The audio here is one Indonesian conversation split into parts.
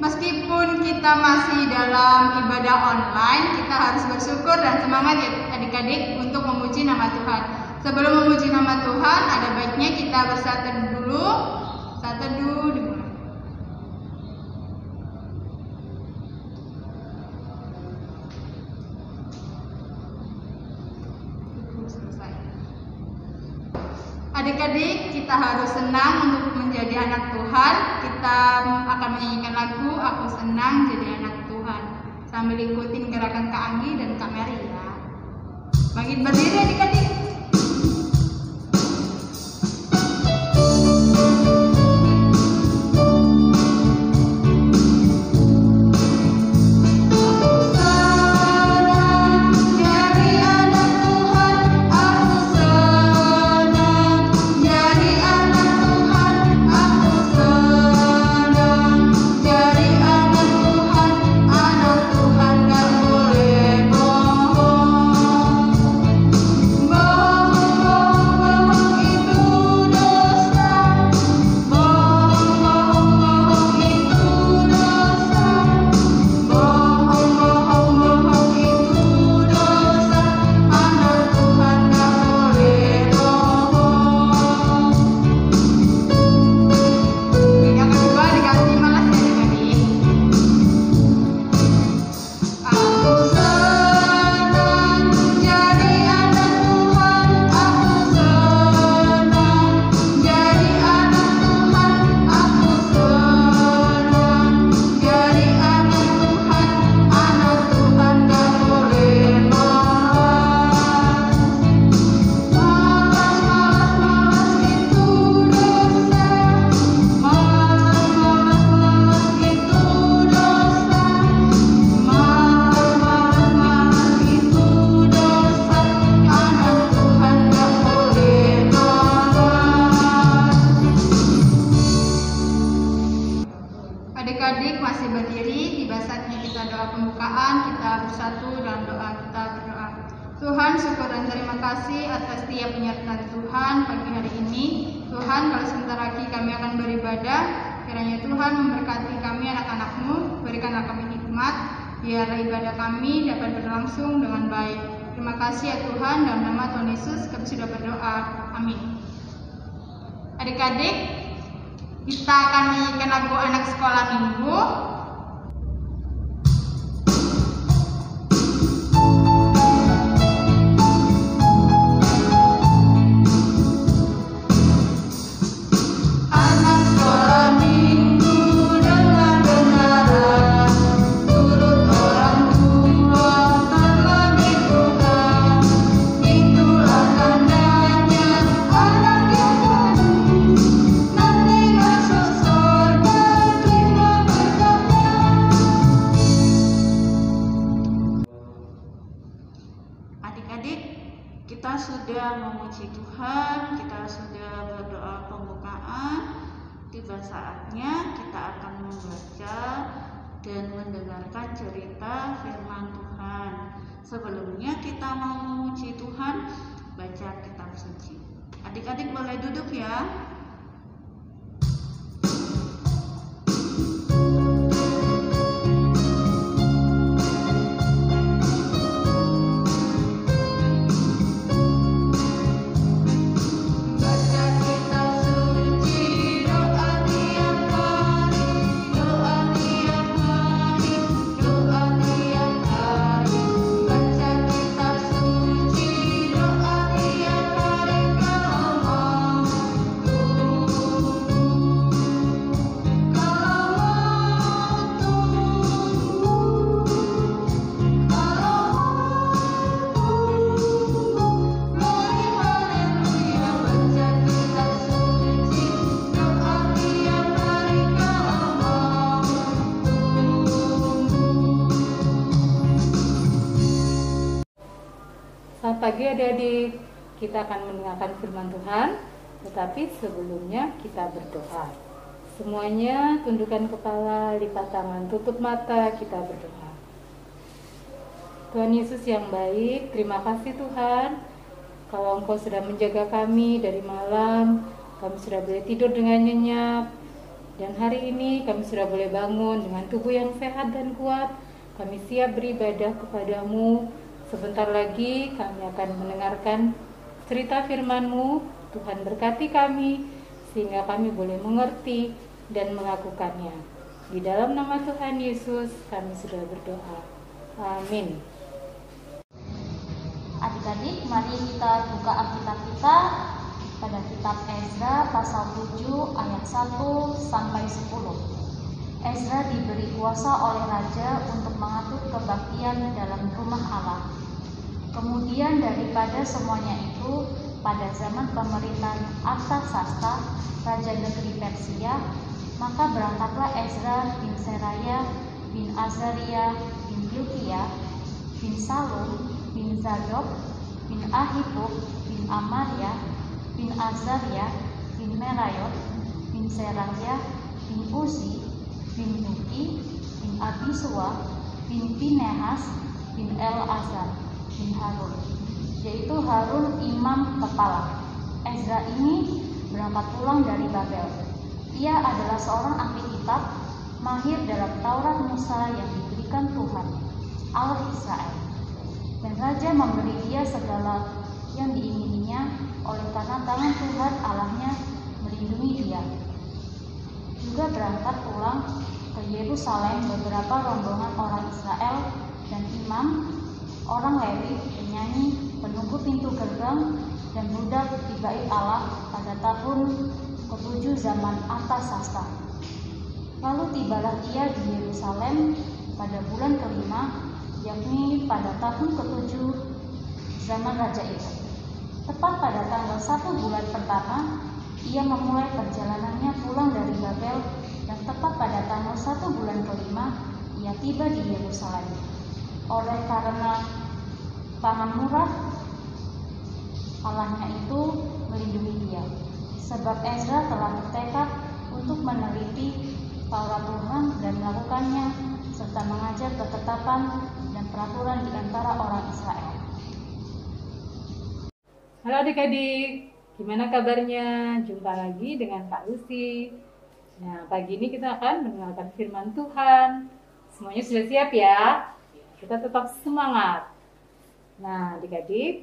Meskipun kita masih dalam ibadah online, kita harus bersyukur dan semangat ya adik-adik untuk memuji nama Tuhan. Sebelum memuji nama Tuhan, ada baiknya kita bersatu dulu. Saat teduh dimulai. Selesai. Adik-adik, kita harus senang untuk menjadi anak Tuhan. Kita akan menyanyikan lagu Aku Senang Jadi Anak Tuhan sambil ikutin gerakan Kak Anggi dan Kak Mary ya. Bangkit berdiri adik-adik. Adik-adik masih berdiri, tiba saatnya kita doa pembukaan, kita bersatu dalam doa, kita berdoa. Tuhan, syukur dan terima kasih atas setiap penyertaan Tuhan pagi hari ini. Tuhan, kalau sebentar lagi kami akan beribadah, kiranya Tuhan memberkati kami anak-anak-Mu, berikanlah kami hikmat, biar ibadah kami dapat berlangsung dengan baik. Terima kasih ya Tuhan, dalam nama Tuhan Yesus kami sudah berdoa. Amin. Adik-adik, kita akan menyanyikan lagu anak sekolah minggu. Adik-adik, kita sudah memuji Tuhan, kita sudah berdoa pembukaan. Tiba saatnya kita akan membaca dan mendengarkan cerita firman Tuhan. Sebelumnya kita mau memuji Tuhan, baca kitab suci. Adik-adik boleh duduk ya. pagi adik-adik. Kita akan mendengarkan firman Tuhan, tetapi sebelumnya kita berdoa. Semuanya tundukkan kepala, lipat tangan, tutup mata, kita berdoa. Tuhan Yesus yang baik, terima kasih Tuhan. Kalau Engkau sudah menjaga kami dari malam, kami sudah boleh tidur dengan nyenyak. Dan hari ini kami sudah boleh bangun dengan tubuh yang sehat dan kuat. Kami siap beribadah kepadamu. Sebentar lagi kami akan mendengarkan cerita firman-Mu. Tuhan berkati kami sehingga kami boleh mengerti dan melakukannya. Di dalam nama Tuhan Yesus kami sudah berdoa. Amin. Adik-adik, mari kita buka Alkitab kita pada kitab Ezra pasal 7 ayat 1 sampai 10. Ezra diberi kuasa oleh raja untuk mengatur kebaktian dalam rumah Allah. Kemudian daripada semuanya itu, pada zaman pemerintahan Artasasta, raja negeri Persia, maka berangkatlah Ezra bin Seraya bin Azaria bin Hilkiah bin Salum bin Zadok bin Ahitub bin Amaria bin Azaria bin Merayot bin Seraya bin Uzi bin Buki bin Abisua bin Pinehas bin El-Azar bin Harun, yaitu Harun imam kepala. Ezra ini berangkat pulang dari Babel. Ia adalah seorang ahli kitab, mahir dalam Taurat Musa yang diberikan Tuhan, Allah Israel. Dan raja memberi dia segala yang diingininya oleh karena tangan Tuhan Allahnya melindungi dia. Juga berangkat pulang ke Yerusalem beberapa rombongan orang Israel dan imam, orang Lewi, penyanyi, penunggu pintu gerbang, dan budak di bait Allah pada tahun ke-7 zaman Artasasta. Lalu tibalah ia di Yerusalem pada bulan ke-5, yakni pada tahun ke-7 zaman raja itu. Tepat pada tanggal 1 bulan pertama, ia memulai perjalanannya pulang dari Babel, dan tepat pada tanggal 1 bulan ke-5, ia tiba di Yerusalem. Oleh karena tangan murah Allahnya itu melindungi dia, sebab Ezra telah bertekad untuk meneliti Taurat Tuhan dan melakukannya, serta mengajar ketetapan dan peraturan di antara orang Israel. Halo adik-adik, gimana kabarnya? Jumpa lagi dengan Kak Lucy. Nah, pagi ini kita akan mendengarkan firman Tuhan. Semuanya sudah siap ya? Kita tetap semangat. Nah, adik-adik,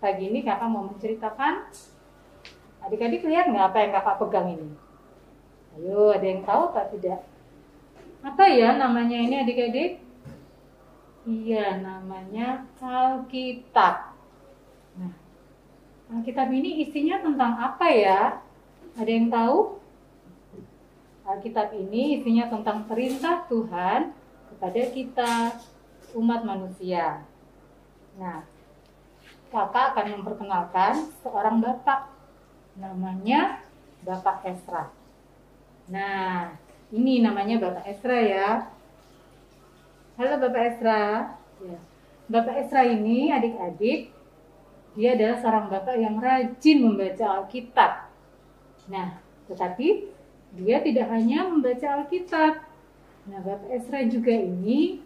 pagi ini kakak mau menceritakan. Adik-adik lihat nggak apa yang kakak pegang ini? Ayo, ada yang tahu apa tidak? Apa ya namanya ini adik-adik? Iya, namanya Alkitab. Nah, Alkitab ini isinya tentang apa ya? Ada yang tahu? Alkitab ini isinya tentang perintah Tuhan kepada kita, umat manusia. Nah, kakak akan memperkenalkan seorang bapak, namanya Bapak Ezra. Nah, ini namanya Bapak Ezra ya. Halo Bapak Ezra. Ya. Bapak Ezra ini adik-adik, dia adalah seorang bapak yang rajin membaca Alkitab. Nah, tetapi dia tidak hanya membaca Alkitab. Nah, Bapak Ezra juga ini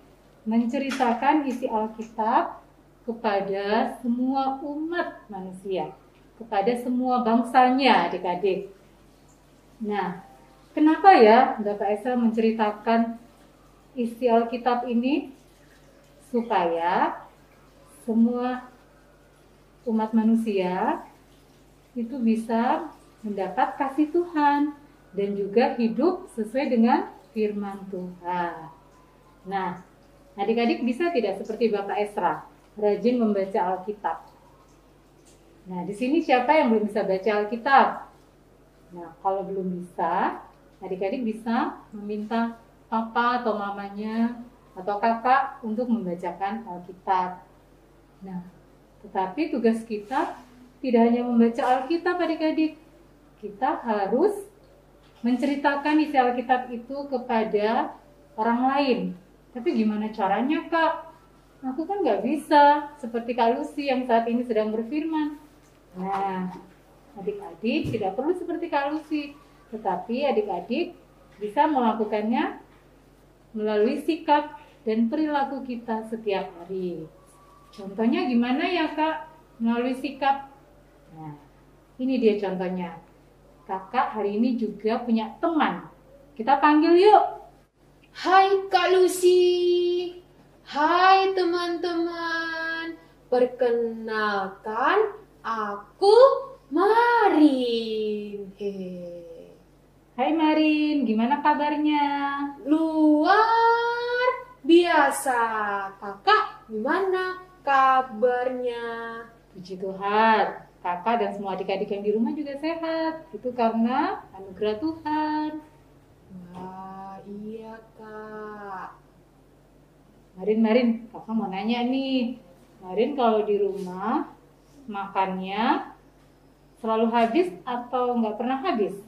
menceritakan isi Alkitab kepada semua umat manusia, kepada semua bangsanya adik-adik. Nah, kenapa ya Bapak Ezra menceritakan isi Alkitab ini? Supaya semua umat manusia itu bisa mendapat kasih Tuhan dan juga hidup sesuai dengan firman Tuhan. Nah, adik-adik bisa tidak seperti Bapak Ezra, rajin membaca Alkitab? Nah, di sini siapa yang belum bisa baca Alkitab? Nah, kalau belum bisa, adik-adik bisa meminta papa atau mamanya atau kakak untuk membacakan Alkitab. Nah, tetapi tugas kita tidak hanya membaca Alkitab adik-adik. Kita harus menceritakan isi Alkitab itu kepada orang lain. Tapi gimana caranya, Kak? aku kan nggak bisa seperti Kak Lucy yang saat ini sedang berfirman. Nah, adik-adik tidak perlu seperti Kak Lucy, tetapi adik-adik bisa melakukannya melalui sikap dan perilaku kita setiap hari. Contohnya gimana ya Kak? Melalui sikap. Nah, ini dia contohnya. Kakak hari ini juga punya teman. Kita panggil yuk. Hai Kak Lucy. Hai teman-teman. Perkenalkan, aku Marin. Hai Marin, gimana kabarnya? Luar biasa. Kakak gimana kabarnya? Puji Tuhan, kakak dan semua adik-adik yang di rumah juga sehat. Itu karena anugerah Tuhan. Wah, iya Kak. Marin, kakak mau nanya nih. Marin kalau di rumah makannya selalu habis atau nggak pernah habis?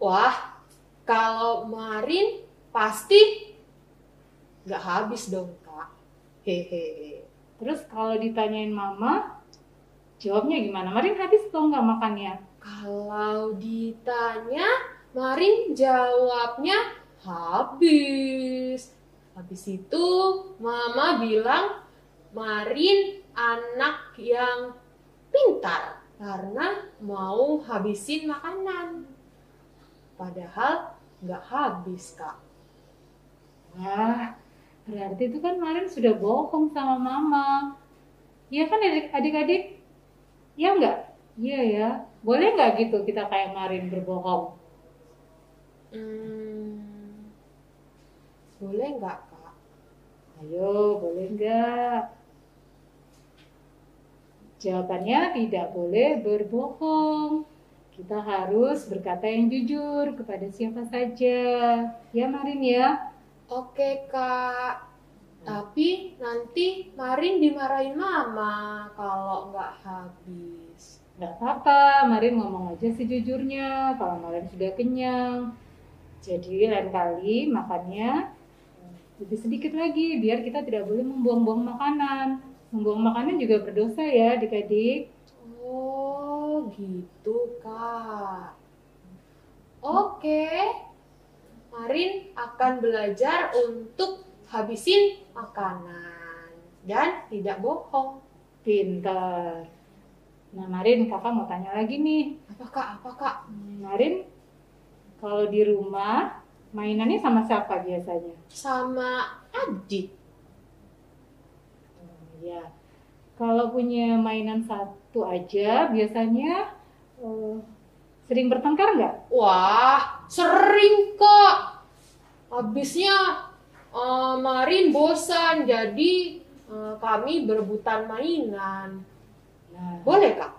Wah, kalau Marin pasti nggak habis dong Kak. Hehehe. Terus kalau ditanyain mama, jawabnya gimana? Marin habis atau nggak makannya? Kalau ditanya, Marin jawabnya habis. Habis itu Mama bilang Marin anak yang pintar karena mau habisin makanan. Padahal nggak habis Kak. Wah, berarti itu kan Marin sudah bohong sama mama. Iya kan adik-adik? Iya nggak? Iya ya. Boleh nggak gitu kita kayak Marin berbohong? Boleh nggak Kak? Ayo, boleh nggak? Jawabannya tidak boleh berbohong. Kita harus berkata yang jujur kepada siapa saja. Ya Marin ya? Oke Kak. Tapi nanti Marin dimarahin Mama kalau nggak habis. Nggak apa-apa, Marin ngomong aja sejujurnya kalau Marin sudah kenyang. Jadi lain kali makannya lebih sedikit lagi biar kita tidak boleh membuang-buang makanan. Membuang makanan juga berdosa ya adik-adik. Oh gitu Kak. Oke. Marin akan belajar untuk habisin makanan dan tidak bohong. Pintar. Nah Marin, kakak mau tanya lagi nih. Apa Kak? Marin, kalau di rumah mainannya sama siapa biasanya? Sama adik. Ya, kalau punya mainan satu aja biasanya sering bertengkar nggak? Wah, sering Kak. Habisnya Marin bosan, jadi kami berebutan mainan. Nah, Boleh Kak?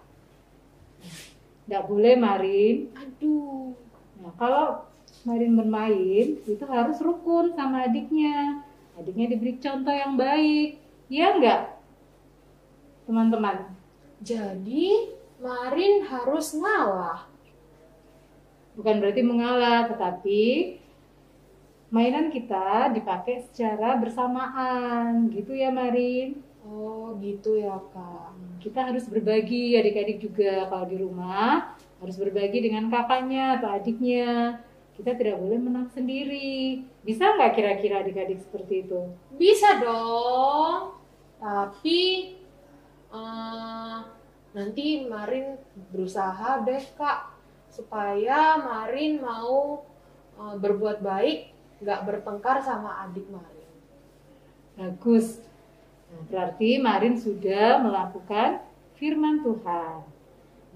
nggak boleh Marin. Aduh. Nah, kalau Marin bermain itu harus rukun sama adiknya. Adiknya diberi contoh yang baik. Iya nggak, teman-teman? Jadi Marin harus ngalah. Bukan berarti mengalah, tetapi mainan kita dipakai secara bersamaan. Gitu ya Marin? Oh gitu ya Kak. Kita harus berbagi, adik-adik juga kalau di rumah harus berbagi dengan kakaknya atau adiknya. Kita tidak boleh menang sendiri. Bisa nggak kira-kira adik-adik seperti itu? Bisa dong. Tapi nanti Marin berusaha deh Kak, supaya Marin mau berbuat baik, nggak bertengkar sama adik Marin. Bagus. Nah, berarti Marin sudah melakukan firman Tuhan.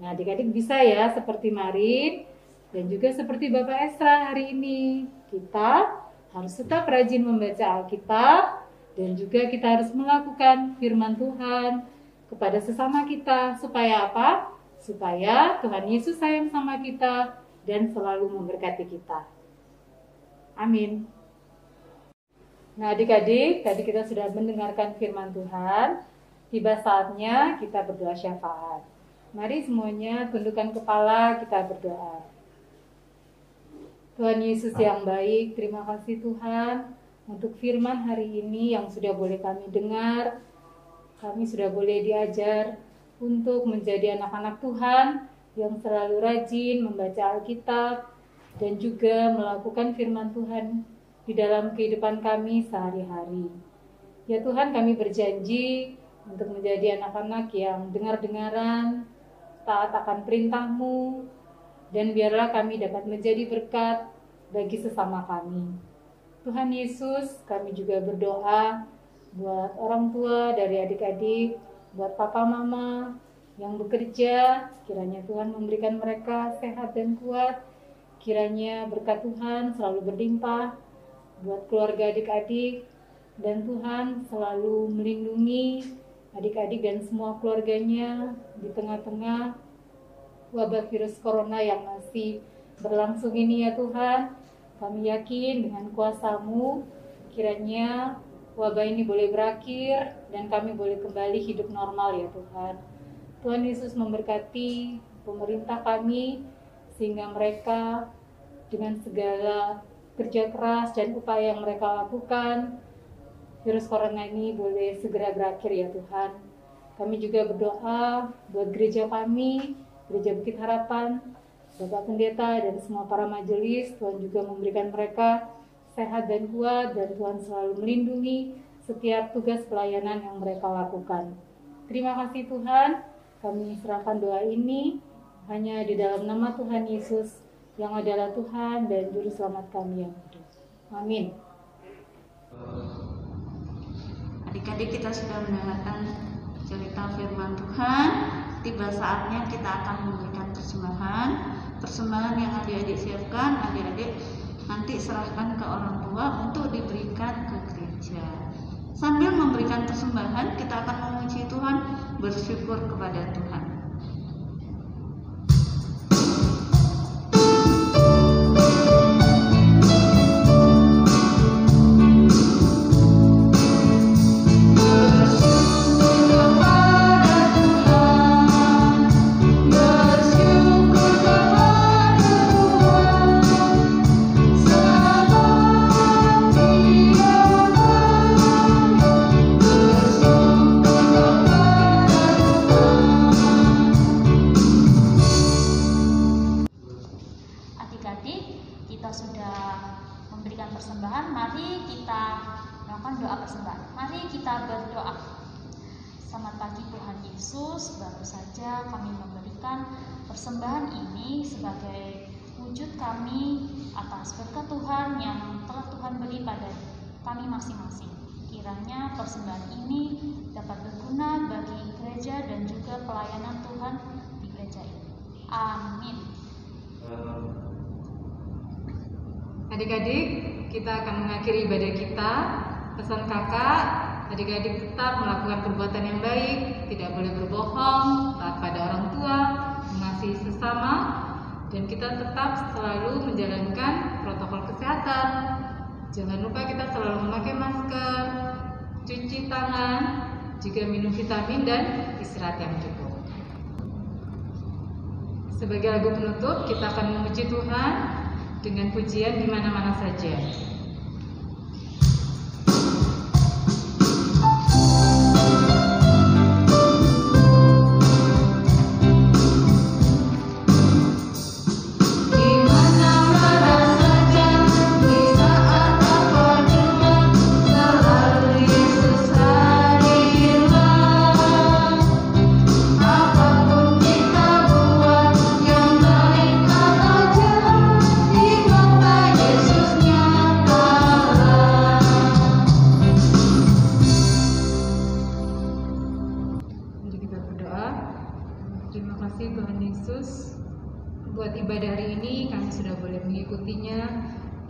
Nah, adik-adik bisa ya seperti Marin dan juga seperti Bapak Esra hari ini. Kita harus tetap rajin membaca Alkitab dan juga kita harus melakukan firman Tuhan kepada sesama kita. Supaya apa? Supaya Tuhan Yesus sayang sama kita dan selalu memberkati kita. Amin. Nah adik-adik, tadi kita sudah mendengarkan firman Tuhan. Tiba saatnya kita berdoa syafaat. Mari semuanya tundukkan kepala, kita berdoa. Tuhan Yesus yang baik, terima kasih Tuhan. untuk firman hari ini yang sudah boleh kami dengar. Kami sudah boleh diajar untuk menjadi anak-anak Tuhan yang selalu rajin membaca Alkitab dan juga melakukan firman Tuhan di dalam kehidupan kami sehari-hari. Ya Tuhan, kami berjanji untuk menjadi anak-anak yang dengar-dengaran, taat akan perintah-Mu, dan biarlah kami dapat menjadi berkat bagi sesama kami. Tuhan Yesus, kami juga berdoa buat orang tua dari adik-adik, buat papa mama yang bekerja, kiranya Tuhan memberikan mereka sehat dan kuat, kiranya berkat Tuhan selalu berlimpah buat keluarga adik-adik, dan Tuhan selalu melindungi adik-adik dan semua keluarganya di tengah-tengah wabah virus corona yang masih berlangsung ini ya Tuhan. Kami yakin dengan kuasa-Mu, kiranya wabah ini boleh berakhir dan kami boleh kembali hidup normal ya Tuhan. Tuhan Yesus memberkati pemerintah kami sehingga mereka dengan segala kerja keras dan upaya yang mereka lakukan, virus corona ini boleh segera berakhir ya Tuhan. Kami juga berdoa buat gereja kami, Gereja Bukit Harapan, Bapak Pendeta dan semua para majelis. Tuhan juga memberikan mereka sehat dan kuat, dan Tuhan selalu melindungi setiap tugas pelayanan yang mereka lakukan. Terima kasih Tuhan, kami serahkan doa ini hanya di dalam nama Tuhan Yesus yang adalah Tuhan dan Juru Selamat kami yang kudus. Amin. Adik-adik, kita sudah mendengarkan cerita firman Tuhan. Tiba saatnya kita akan memberikan persembahan. Persembahan yang adik-adik siapkan, adik-adik nanti serahkan ke orang tua untuk diberikan ke gereja. Sambil memberikan persembahan, kita akan memuji Tuhan, bersyukur kepada Tuhan. Persembahan ini sebagai wujud kami atas berkat Tuhan yang telah Tuhan beri pada kami masing-masing. Kiranya persembahan ini dapat berguna bagi gereja dan juga pelayanan Tuhan di gereja ini. Amin. Adik-adik, kita akan mengakhiri ibadah kita. Pesan kakak, adik-adik tetap melakukan perbuatan yang baik, tidak boleh berbohong, taat pada orang tua, mengasihi sesama, dan kita tetap selalu menjalankan protokol kesehatan. Jangan lupa kita selalu memakai masker, cuci tangan, juga minum vitamin dan istirahat yang cukup. Sebagai lagu penutup, kita akan memuji Tuhan dengan pujian di mana-mana saja.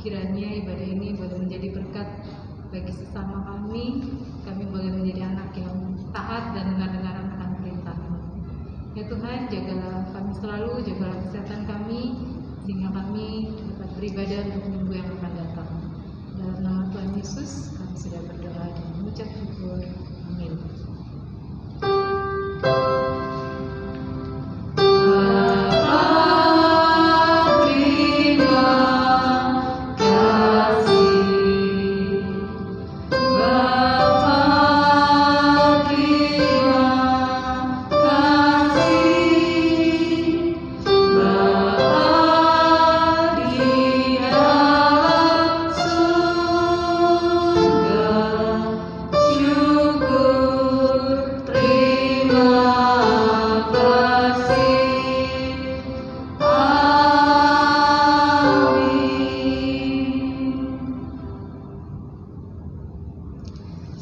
Kiranya ibadah ini boleh menjadi berkat bagi sesama kami. Kami boleh menjadi anak yang taat dan dengar-dengar akan perintah-Mu. Ya Tuhan, jagalah kami selalu, jagalah kesehatan kami, sehingga kami dapat beribadah untuk minggu yang akan datang. Dalam nama Tuhan Yesus, kami sudah berdoa dan mengucap syukur. Amin.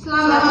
Selamat